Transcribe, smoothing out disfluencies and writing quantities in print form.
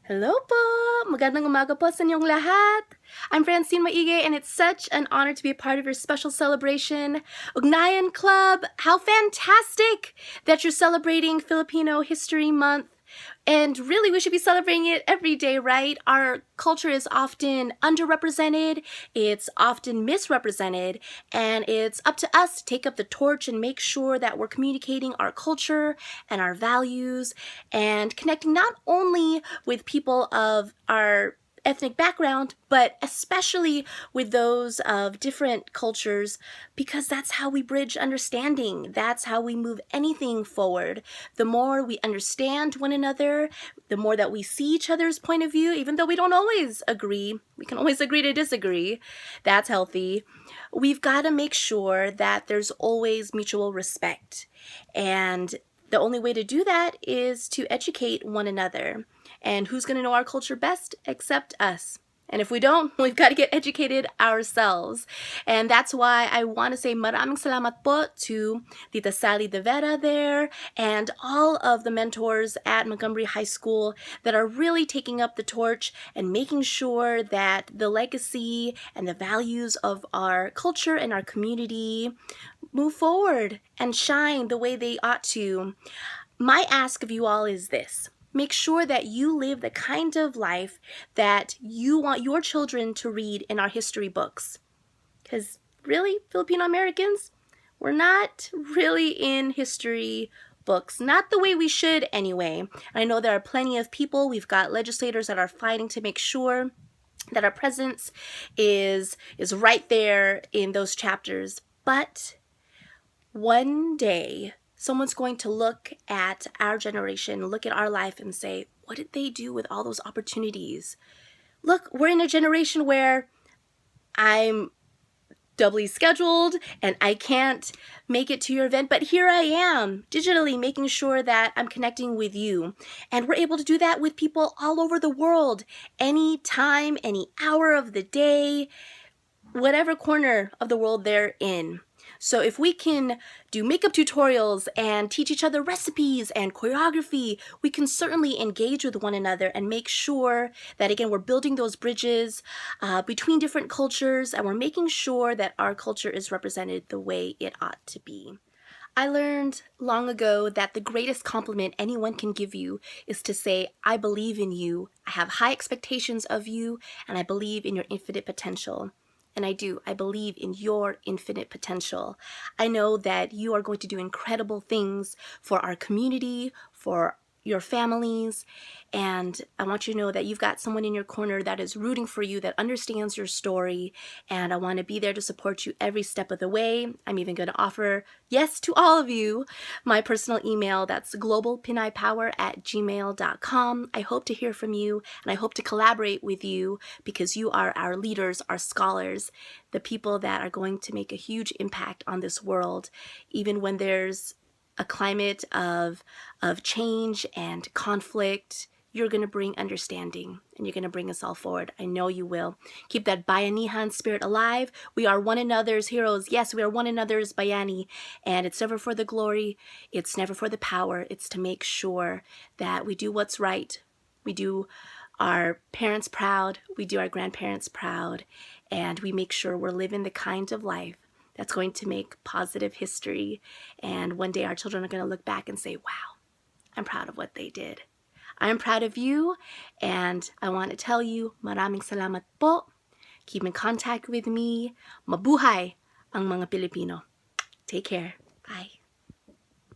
Hello po! Magandang umaga po sa inyong lahat! I'm Francine Maigue and it's such an honor to be a part of your special celebration. Ugnayan Club, how fantastic that you're celebrating Filipino History Month. And really, we should be celebrating it every day, right? Our culture is often underrepresented, it's often misrepresented, and it's up to us to take up the torch and make sure that we're communicating our culture and our values and connecting not only with people of our ethnic background, but especially with those of different cultures, because that's how we bridge understanding. That's how we move anything forward. The more we understand one another, the more that we see each other's point of view, even though we don't always agree, we can always agree to disagree. That's healthy. We've got to make sure that there's always mutual respect. And the only way to do that is to educate one another. And who's going to know our culture best except us? And if we don't, we've got to get educated ourselves. And that's why I want to say maraming salamat po to Tita Sally De Vera there and all of the mentors at Montgomery High School that are really taking up the torch and making sure that the legacy and the values of our culture and our community move forward and shine the way they ought to. My ask of you all is this. Make sure that you live the kind of life that you want your children to read in our history books. Because really, Filipino Americans, we're not really in history books. Not the way we should anyway. I know there are plenty of people, we've got legislators that are fighting to make sure that our presence is right there in those chapters. But one day, someone's going to look at our generation, look at our life and say, what did they do with all those opportunities? Look, we're in a generation where I'm doubly scheduled and I can't make it to your event, but here I am digitally making sure that I'm connecting with you. And we're able to do that with people all over the world, any time, any hour of the day, whatever corner of the world they're in. So if we can do makeup tutorials and teach each other recipes and choreography, we can certainly engage with one another and make sure that, again, we're building those bridges between different cultures and we're making sure that our culture is represented the way it ought to be. I learned long ago that the greatest compliment anyone can give you is to say, I believe in you, I have high expectations of you, and I believe in your infinite potential. And I do. I believe in your infinite potential. I know that you are going to do incredible things for our community, for your families, and I want you to know that you've got someone in your corner that is rooting for you, that understands your story, and I want to be there to support you every step of the way. I'm even going to offer, yes, to all of you, my personal email. That's globalpinaypower@gmail.com. I hope to hear from you, and I hope to collaborate with you because you are our leaders, our scholars, the people that are going to make a huge impact on this world, even when there's a climate of change and conflict. You're going to bring understanding and you're going to bring us all forward. I know you will. Keep that Bayanihan spirit alive. We are one another's heroes. Yes, we are one another's Bayani. And it's never for the glory. It's never for the power. It's to make sure that we do what's right. We do our parents proud. We do our grandparents proud. And we make sure we're living the kind of life that's going to make positive history. And one day our children are going to look back and say, wow, I'm proud of what they did. I'm proud of you, and I want to tell you, maraming salamat po. Keep in contact with me. Mabuhay ang mga Pilipino. Take care. Bye.